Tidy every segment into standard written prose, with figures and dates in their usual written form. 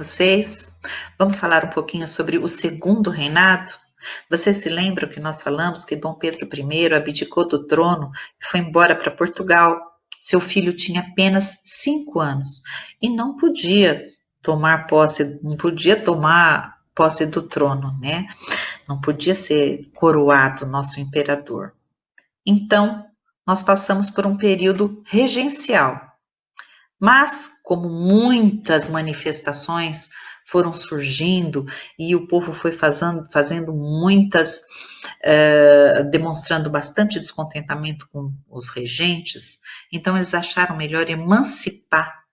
vocês? Vamos falar um pouquinho sobre o segundo reinado? Vocês se lembram que nós falamos que Dom Pedro I abdicou do trono e foi embora para Portugal? Seu filho tinha apenas 5 anos e não podia tomar posse do trono, né? Não podia ser coroado nosso imperador. Então, nós passamos por um período regencial. Mas, como muitas manifestações foram surgindo e o povo foi fazendo muitas, demonstrando bastante descontentamento com os regentes, então eles acharam melhor emancipar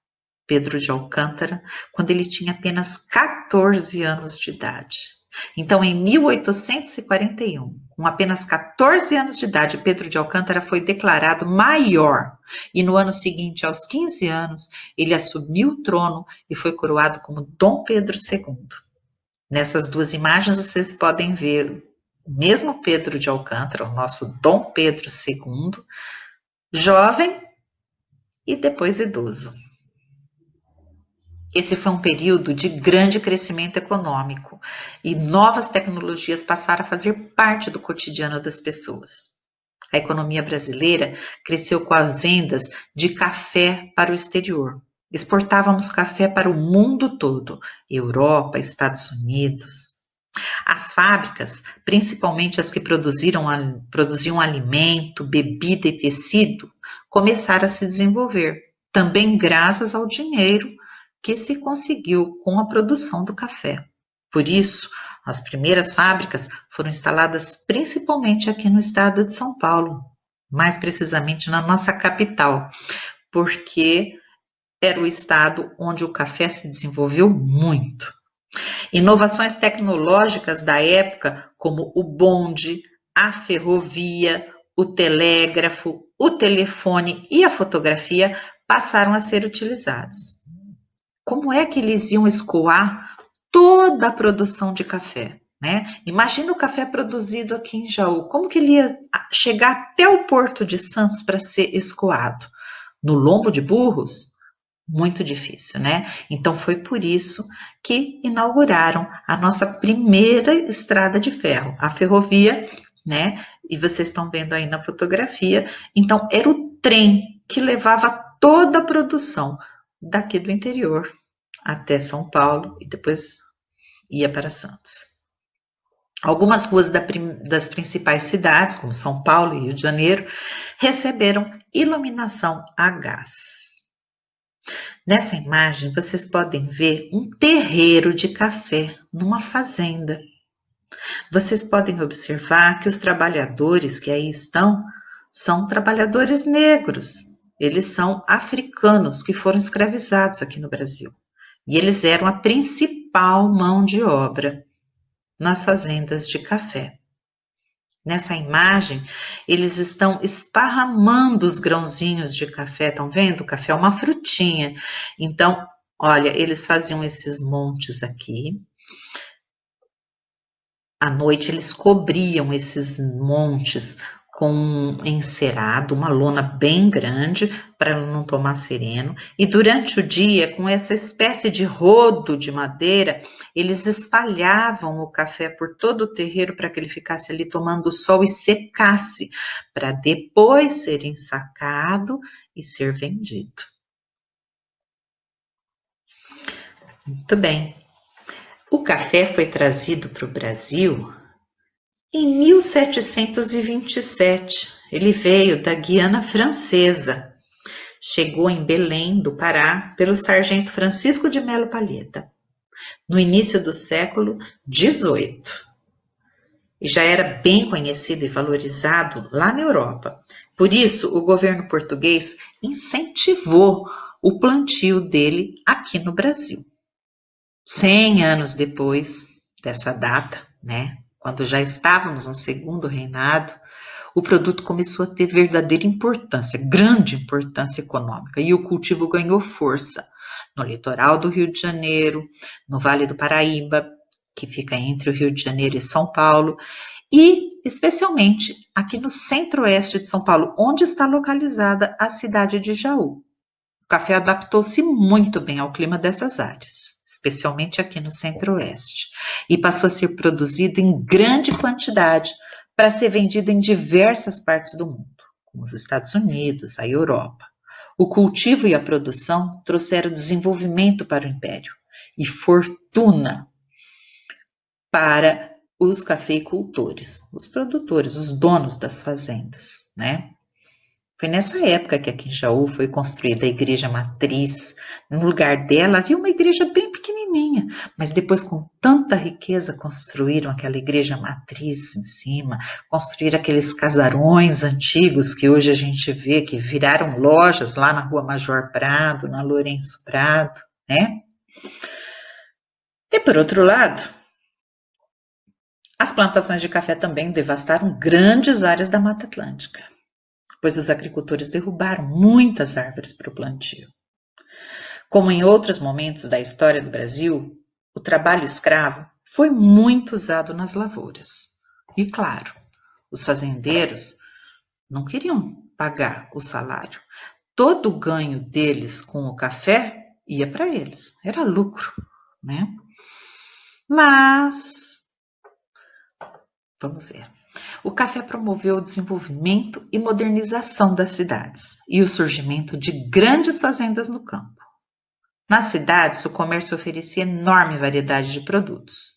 Pedro de Alcântara quando ele tinha apenas 14 anos de idade. Então, em 1841, com apenas 14 anos de idade, Pedro de Alcântara foi declarado maior. E no ano seguinte, aos 15 anos, ele assumiu o trono e foi coroado como Dom Pedro II. Nessas duas imagens, vocês podem ver o mesmo Pedro de Alcântara, o nosso Dom Pedro II, jovem e depois idoso. Esse foi um período de grande crescimento econômico e novas tecnologias passaram a fazer parte do cotidiano das pessoas. A economia brasileira cresceu com as vendas de café para o exterior. Exportávamos café para o mundo todo, Europa, Estados Unidos. As fábricas, principalmente as que produziam alimento, bebida e tecido, começaram a se desenvolver, também graças ao dinheiro que se conseguiu com a produção do café. Por isso, as primeiras fábricas foram instaladas principalmente aqui no estado de São Paulo, mais precisamente na nossa capital, porque era o estado onde o café se desenvolveu muito. Inovações tecnológicas da época, como o bonde, a ferrovia, o telégrafo, o telefone e a fotografia, passaram a ser utilizados. Como é que eles iam escoar toda a produção de café, né? Imagina o café produzido aqui em Jaú, como que ele ia chegar até o Porto de Santos para ser escoado? No lombo de burros? Muito difícil, né? Então foi por isso que inauguraram a nossa primeira estrada de ferro, a ferrovia, né? E vocês estão vendo aí na fotografia. Então era o trem que levava toda a produção daqui do interior até São Paulo e depois ia para Santos. Algumas ruas das principais cidades, como São Paulo e Rio de Janeiro, receberam iluminação a gás. Nessa imagem, vocês podem ver um terreiro de café numa fazenda. Vocês podem observar que os trabalhadores que aí estão são trabalhadores negros. Eles são africanos que foram escravizados aqui no Brasil. E eles eram a principal mão de obra nas fazendas de café. Nessa imagem, eles estão esparramando os grãozinhos de café, estão vendo? O café é uma frutinha. Então, olha, eles faziam esses montes aqui. À noite, eles cobriam esses montes com um encerado, uma lona bem grande, para não tomar sereno. E durante o dia, com essa espécie de rodo de madeira, eles espalhavam o café por todo o terreiro para que ele ficasse ali tomando sol e secasse, para depois ser ensacado e ser vendido. Muito bem. O café foi trazido para o Brasil em 1727. Ele veio da Guiana Francesa. Chegou em Belém do Pará pelo sargento Francisco de Melo Palheta, no início do século XVIII. E já era bem conhecido e valorizado lá na Europa. Por isso, o governo português incentivou o plantio dele aqui no Brasil. 100 anos depois dessa data, né, quando já estávamos no segundo reinado, o produto começou a ter verdadeira importância, grande importância econômica, e o cultivo ganhou força no litoral do Rio de Janeiro, no Vale do Paraíba, que fica entre o Rio de Janeiro e São Paulo, e especialmente aqui no centro-oeste de São Paulo, onde está localizada a cidade de Jaú. O café adaptou-se muito bem ao clima dessas áreas, especialmente aqui no Centro-Oeste, e passou a ser produzido em grande quantidade para ser vendido em diversas partes do mundo, como os Estados Unidos, a Europa. O cultivo e a produção trouxeram desenvolvimento para o império e fortuna para os cafeicultores, os produtores, os donos das fazendas, né? Foi nessa época que aqui em Jaú foi construída a igreja matriz. No lugar dela havia uma igreja bem pequenininha, mas depois com tanta riqueza construíram aquela igreja matriz em cima, construíram aqueles casarões antigos que hoje a gente vê que viraram lojas lá na Rua Major Prado, na Lourenço Prado, né? E por outro lado, as plantações de café também devastaram grandes áreas da Mata Atlântica, pois os agricultores derrubaram muitas árvores para o plantio. Como em outros momentos da história do Brasil, o trabalho escravo foi muito usado nas lavouras. E claro, os fazendeiros não queriam pagar o salário. Todo o ganho deles com o café ia para eles, era lucro, né? Mas, vamos ver. O café promoveu o desenvolvimento e modernização das cidades e o surgimento de grandes fazendas no campo. Nas cidades, o comércio oferecia enorme variedade de produtos.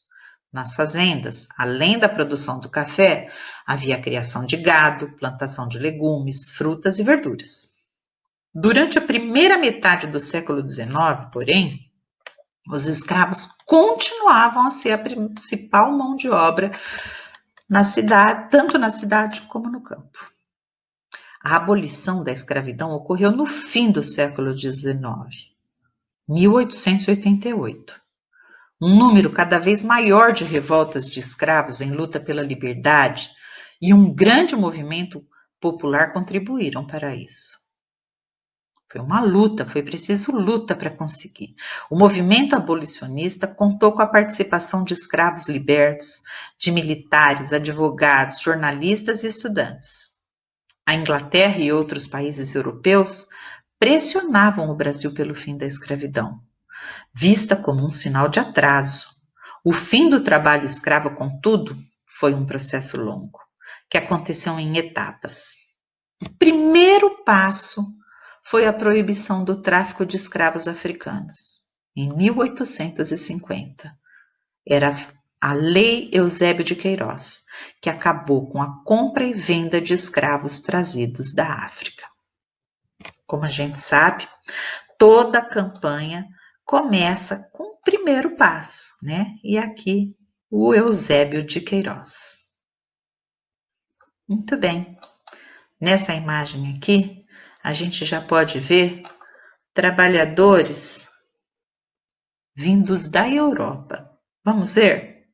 Nas fazendas, além da produção do café, havia a criação de gado, plantação de legumes, frutas e verduras. Durante a primeira metade do século XIX, porém, os escravos continuavam a ser a principal mão de obra na cidade, tanto na cidade como no campo. A abolição da escravidão ocorreu no fim do século XIX, 1888. Um número cada vez maior de revoltas de escravos em luta pela liberdade e um grande movimento popular contribuíram para isso. Foi uma luta, foi preciso luta para conseguir. O movimento abolicionista contou com a participação de escravos libertos, de militares, advogados, jornalistas e estudantes. A Inglaterra e outros países europeus pressionavam o Brasil pelo fim da escravidão, vista como um sinal de atraso. O fim do trabalho escravo, contudo, foi um processo longo, que aconteceu em etapas. O primeiro passo foi a proibição do tráfico de escravos africanos, em 1850. Era a Lei Eusébio de Queiroz, que acabou com a compra e venda de escravos trazidos da África. Como a gente sabe, toda a campanha começa com o primeiro passo, né? E aqui o Eusébio de Queiroz. Muito bem. Nessa imagem aqui, a gente já pode ver trabalhadores vindos da Europa. Vamos ver?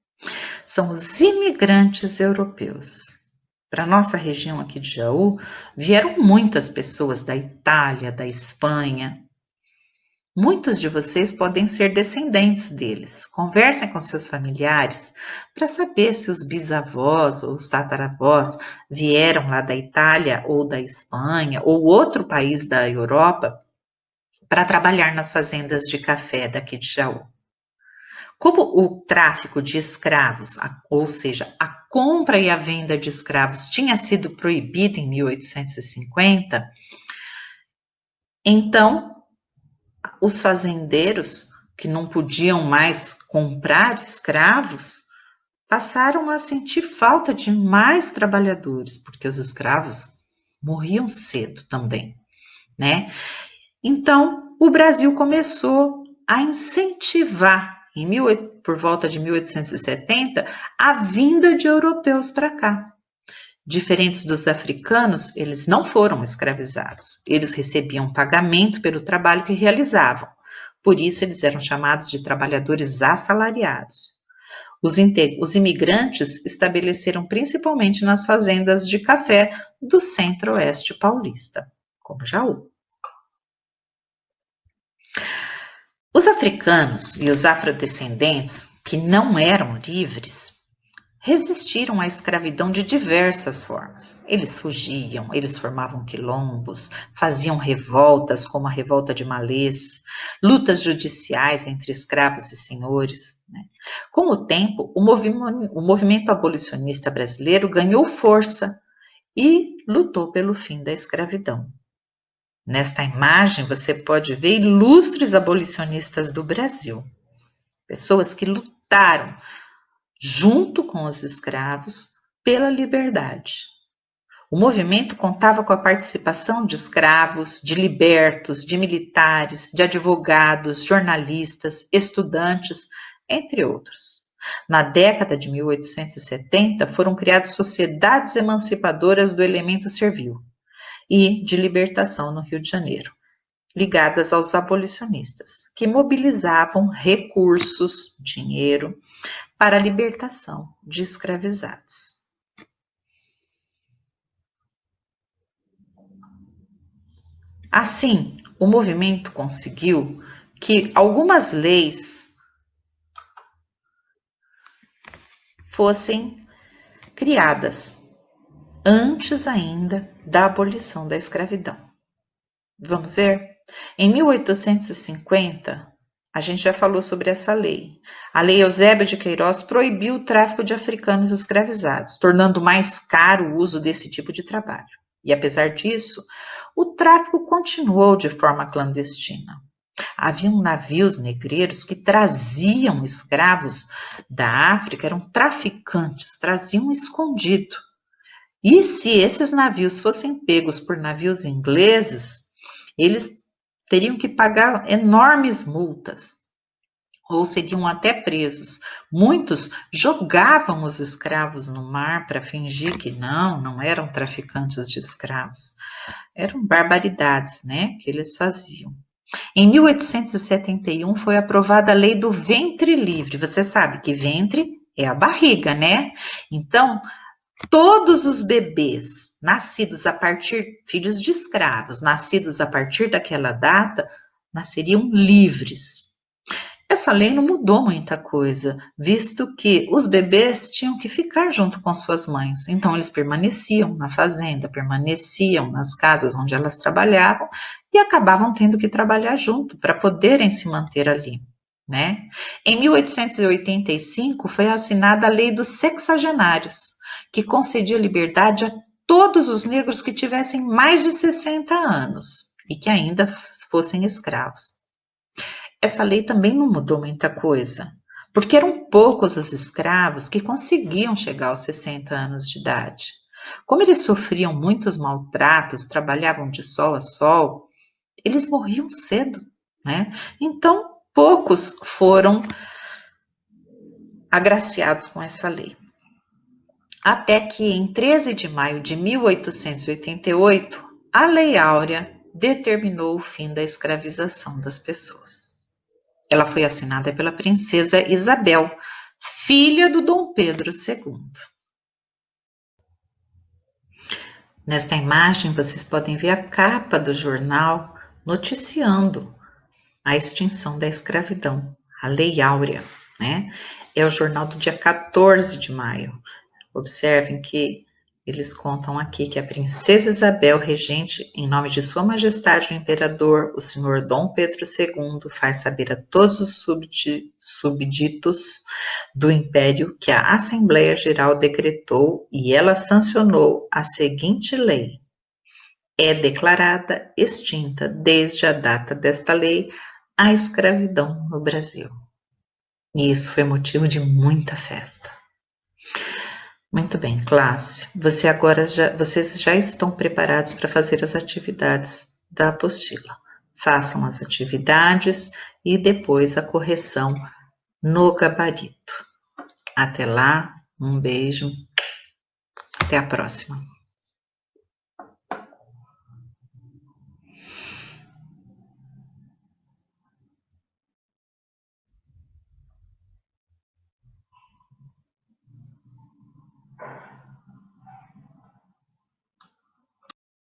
São os imigrantes europeus. Para a nossa região aqui de Jaú, vieram muitas pessoas da Itália, da Espanha. Muitos de vocês podem ser descendentes deles. Conversem com seus familiares para saber se os bisavós ou os tataravós vieram lá da Itália ou da Espanha ou outro país da Europa para trabalhar nas fazendas de café daqui de Jaú. Como o tráfico de escravos, ou seja, a compra e a venda de escravos tinha sido proibida em 1850, então os fazendeiros que não podiam mais comprar escravos passaram a sentir falta de mais trabalhadores, porque os escravos morriam cedo também, né? Então, o Brasil começou a incentivar, por volta de 1870, a vinda de europeus para cá. Diferentes dos africanos, eles não foram escravizados. Eles recebiam pagamento pelo trabalho que realizavam. Por isso, eles eram chamados de trabalhadores assalariados. Os imigrantes estabeleceram principalmente nas fazendas de café do Centro-Oeste paulista, como Jaú. Os africanos e os afrodescendentes, que não eram livres, resistiram à escravidão de diversas formas. Eles fugiam, eles formavam quilombos, faziam revoltas, como a revolta de Malês, lutas judiciais entre escravos e senhores, né? Com o tempo, o movimento abolicionista brasileiro ganhou força e lutou pelo fim da escravidão. Nesta imagem, você pode ver ilustres abolicionistas do Brasil, pessoas que lutaram junto com os escravos pela liberdade. O movimento contava com a participação de escravos, de libertos, de militares, de advogados, jornalistas, estudantes, entre outros. Na década de 1870, foram criadas sociedades emancipadoras do elemento servil e de libertação no Rio de Janeiro, ligadas aos abolicionistas, que mobilizavam recursos, dinheiro, para a libertação de escravizados. Assim, o movimento conseguiu que algumas leis fossem criadas antes ainda da abolição da escravidão. Vamos ver? Em 1850, a gente já falou sobre essa lei. A Lei Eusébio de Queiroz proibiu o tráfico de africanos escravizados, tornando mais caro o uso desse tipo de trabalho. E apesar disso, o tráfico continuou de forma clandestina. Haviam navios negreiros que traziam escravos da África, eram traficantes, traziam escondido. E se esses navios fossem pegos por navios ingleses, eles teriam que pagar enormes multas, ou seriam até presos. Muitos jogavam os escravos no mar para fingir que não eram traficantes de escravos. Eram barbaridades, né, que eles faziam. Em 1871 foi aprovada a lei do ventre livre. Você sabe que ventre é a barriga, né? Então, todos os bebês nascidos a partir, filhos de escravos, nascidos a partir daquela data, nasceriam livres. Essa lei não mudou muita coisa, visto que os bebês tinham que ficar junto com suas mães. Então, eles permaneciam na fazenda, permaneciam nas casas onde elas trabalhavam e acabavam tendo que trabalhar junto para poderem se manter ali, né? Em 1885 foi assinada a Lei dos Sexagenários, que concedia liberdade a todos os negros que tivessem mais de 60 anos e que ainda fossem escravos. Essa lei também não mudou muita coisa, porque eram poucos os escravos que conseguiam chegar aos 60 anos de idade. Como eles sofriam muitos maltratos, trabalhavam de sol a sol, eles morriam cedo, né? Então, poucos foram agraciados com essa lei. Até que em 13 de maio de 1888, a Lei Áurea determinou o fim da escravização das pessoas. Ela foi assinada pela princesa Isabel, filha do Dom Pedro II. Nesta imagem, vocês podem ver a capa do jornal noticiando a extinção da escravidão, a Lei Áurea, né? É o jornal do dia 14 de maio. Observem que eles contam aqui que a princesa Isabel, regente em nome de Sua Majestade o Imperador, o senhor Dom Pedro II, faz saber a todos os súbditos do Império que a Assembleia Geral decretou e ela sancionou a seguinte lei. É declarada extinta desde a data desta lei a escravidão no Brasil. E isso foi motivo de muita festa. Muito bem, classe. Vocês já estão preparados para fazer as atividades da apostila. Façam as atividades e depois a correção no gabarito. Até lá, um beijo, até a próxima.